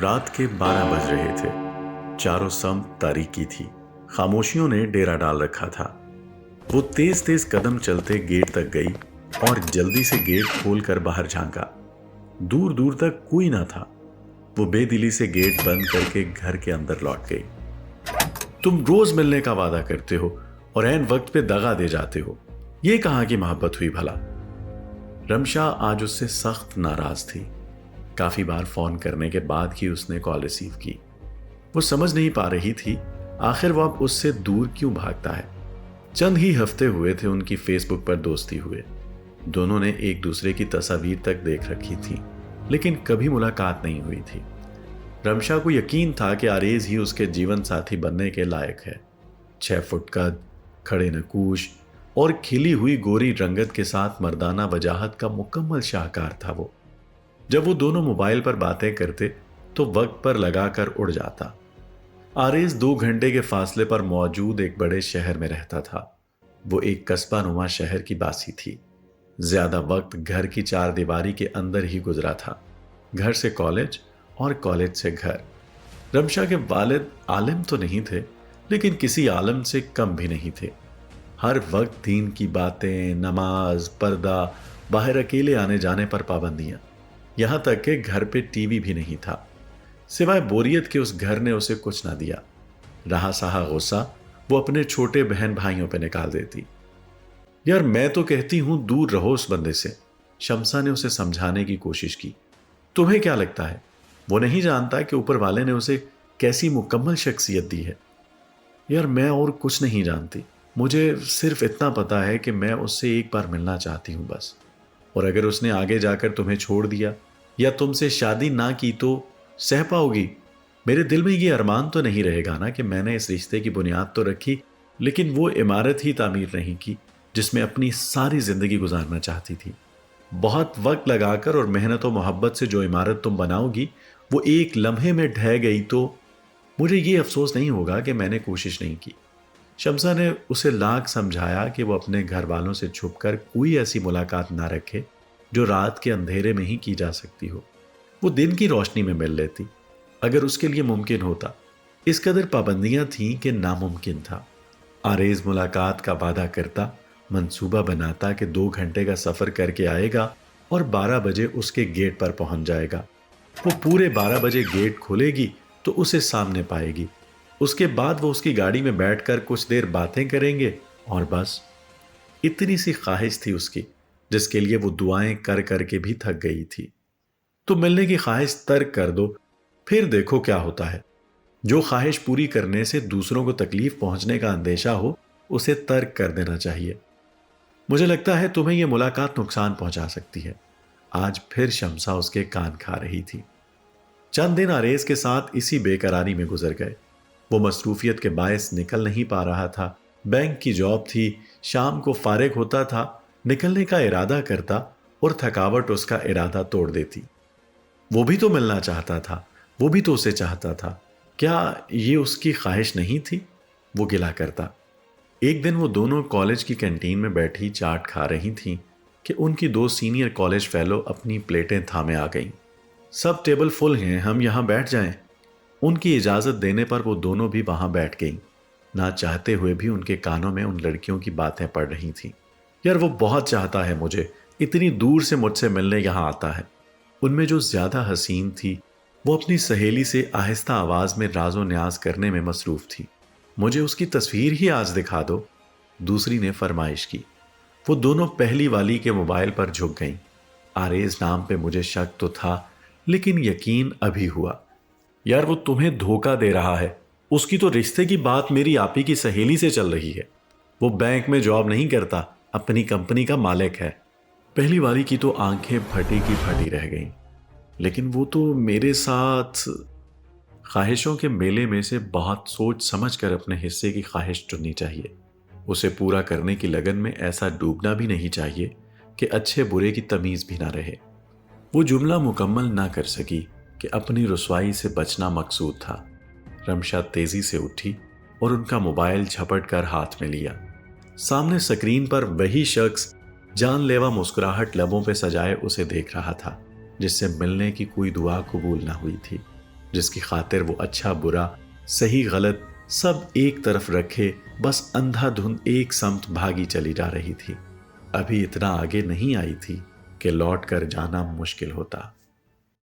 رات کے 12 بج رہے تھے۔ چاروں سمت تاریکی تھی، خاموشیوں نے ڈیرا ڈال رکھا تھا۔ وہ تیز تیز قدم چلتے گیٹ تک گئی اور جلدی سے گیٹ کھول کر باہر جھانکا۔ دور دور تک کوئی نہ تھا۔ وہ بے دلی سے گیٹ بند کر کے گھر کے اندر لوٹ گئی۔ تم روز ملنے کا وعدہ کرتے ہو اور عین وقت پہ دغا دے جاتے ہو، یہ کہاں کی محبت ہوئی بھلا؟ رمشا آج اس سے سخت ناراض تھی۔ کافی بار فون کرنے کے بعد ہی اس نے کال ریسیو کی۔ وہ سمجھ نہیں پا رہی تھی آخر وہ اب اس سے دور کیوں بھاگتا ہے۔ چند ہی ہفتے ہوئے تھے ان کی فیس بک پر دوستی ہوئے۔ دونوں نے ایک دوسرے کی تصاویر تک دیکھ رکھی تھی، لیکن کبھی ملاقات نہیں ہوئی تھی۔ رمشا کو یقین تھا کہ آریز ہی اس کے جیون ساتھی بننے کے لائق ہے۔ 6 فٹ قد، کھڑے نکوش اور کھلی ہوئی گوری رنگت کے ساتھ مردانہ وجاہت کا مکمل شاہکار تھا وہ۔ جب وہ دونوں موبائل پر باتیں کرتے تو وقت پر لگا کر اڑ جاتا۔ آریز 2 گھنٹے کے فاصلے پر موجود ایک بڑے شہر میں رہتا تھا۔ وہ ایک قصبہ نما شہر کی باسی تھی۔ زیادہ وقت گھر کی 4 دیواری کے اندر ہی گزرا تھا، گھر سے کالج اور کالج سے گھر۔ رمشا کے والد عالم تو نہیں تھے، لیکن کسی عالم سے کم بھی نہیں تھے۔ ہر وقت دین کی باتیں، نماز، پردہ، باہر اکیلے آنے جانے پر پابندیاں، یہاں تک کہ گھر پہ ٹی وی بھی نہیں تھا۔ سوائے بوریت کے اس گھر نے اسے کچھ نہ دیا۔ رہا سہا غصہ وہ اپنے چھوٹے بہن بھائیوں پہ نکال دیتی۔ یار میں تو کہتی ہوں دور رہو اس بندے سے، شمسا نے اسے سمجھانے کی کوشش کی۔ تمہیں کیا لگتا ہے وہ نہیں جانتا کہ اوپر والے نے اسے کیسی مکمل شخصیت دی ہے؟ یار میں اور کچھ نہیں جانتی، مجھے صرف اتنا پتا ہے کہ میں اس سے ایک بار ملنا چاہتی ہوں بس۔ اور اگر اس نے آگے جا کر تمہیں چھوڑ دیا یا تم سے شادی نہ کی تو سہ پاؤ گی؟ میرے دل میں یہ ارمان تو نہیں رہے گا نا کہ میں نے اس رشتے کی بنیاد تو رکھی، لیکن وہ عمارت ہی تعمیر نہیں کی جس میں اپنی ساری زندگی گزارنا چاہتی تھی۔ بہت وقت لگا کر اور محنت و محبت سے جو عمارت تم بناؤ گی وہ ایک لمحے میں ڈھہ گئی تو مجھے یہ افسوس نہیں ہوگا کہ میں نے کوشش نہیں کی۔ شمسا نے اسے لاکھ سمجھایا کہ وہ اپنے گھر والوں سے چھپ کر کوئی ایسی ملاقات نہ رکھے جو رات کے اندھیرے میں ہی کی جا سکتی ہو۔ وہ دن کی روشنی میں مل لیتی اگر اس کے لیے ممکن ہوتا۔ اس قدر پابندیاں تھیں کہ ناممکن تھا۔ آریز ملاقات کا وعدہ کرتا، منصوبہ بناتا کہ 2 گھنٹے کا سفر کر کے آئے گا اور 12 بجے اس کے گیٹ پر پہنچ جائے گا۔ وہ پورے 12 بجے گیٹ کھولے گی تو اسے سامنے پائے گی۔ اس کے بعد وہ اس کی گاڑی میں بیٹھ کر کچھ دیر باتیں کریں گے اور بس۔ اتنی سی خواہش تھی اس کی جس کے لیے وہ دعائیں کر کر کے بھی تھک گئی تھی۔ تو ملنے کی خواہش ترک کر دو، پھر دیکھو کیا ہوتا ہے۔ جو خواہش پوری کرنے سے دوسروں کو تکلیف پہنچنے کا اندیشہ ہو اسے ترک کر دینا چاہیے۔ مجھے لگتا ہے تمہیں یہ ملاقات نقصان پہنچا سکتی ہے۔ آج پھر شمسا اس کے کان کھا رہی تھی۔ چند دن آریز کے ساتھ اسی بے قراری میں گزر گئے۔ وہ مصروفیت کے باعث نکل نہیں پا رہا تھا۔ بینک کی جاب تھی، شام کو فارغ ہوتا تھا، نکلنے کا ارادہ کرتا اور تھکاوٹ اس کا ارادہ توڑ دیتی۔ وہ بھی تو ملنا چاہتا تھا، وہ بھی تو اسے چاہتا تھا، کیا یہ اس کی خواہش نہیں تھی؟ وہ گلا کرتا۔ ایک دن وہ دونوں کالج کی کینٹین میں بیٹھی چاٹ کھا رہی تھیں کہ ان کی 2 سینئر کالج فیلو اپنی پلیٹیں تھامے آ گئیں۔ سب ٹیبل فل ہیں، ہم یہاں بیٹھ جائیں۔ ان کی اجازت دینے پر وہ دونوں بھی وہاں بیٹھ گئیں۔ نہ چاہتے ہوئے بھی ان کے کانوں میں ان لڑکیوں کی باتیں پڑ رہی تھیں۔ یار وہ بہت چاہتا ہے مجھے، اتنی دور سے مجھ سے ملنے یہاں آتا ہے۔ ان میں جو زیادہ حسین تھی وہ اپنی سہیلی سے آہستہ آواز میں راز و نیاز کرنے میں مصروف تھی۔ مجھے اس کی تصویر ہی آج دکھا دو، دوسری نے فرمائش کی۔ وہ دونوں پہلی والی کے موبائل پر جھک گئیں۔ آریز نام پہ مجھے شک تو تھا لیکن یقین ابھی ہوا۔ یار وہ تمہیں دھوکہ دے رہا ہے، اس کی تو رشتے کی بات میری آپی کی سہیلی سے چل رہی ہے۔ وہ بینک میں جاب نہیں کرتا، اپنی کمپنی کا مالک ہے۔ پہلی والی کی تو آنکھیں پھٹی کی پھٹی رہ گئیں۔ لیکن وہ تو میرے ساتھ… خواہشوں کے میلے میں سے بہت سوچ سمجھ کر اپنے حصے کی خواہش چننی چاہیے۔ اسے پورا کرنے کی لگن میں ایسا ڈوبنا بھی نہیں چاہیے کہ اچھے برے کی تمیز بھی نہ رہے۔ وہ جملہ مکمل نہ کر سکی کہ اپنی رسوائی سے بچنا مقصود تھا۔ رمشا تیزی سے اٹھی اور ان کا موبائل جھپٹ کر ہاتھ میں لیا۔ سامنے سکرین پر وہی شخص جان لیوا مسکراہٹ لبوں پہ سجائے اسے دیکھ رہا تھا جس سے ملنے کی کوئی دعا قبول نہ ہوئی تھی، جس کی خاطر وہ اچھا برا صحیح غلط سب ایک طرف رکھے بس اندھا دھند ایک سمت بھاگی چلی جا رہی تھی۔ ابھی اتنا آگے نہیں آئی تھی کہ لوٹ کر جانا مشکل ہوتا۔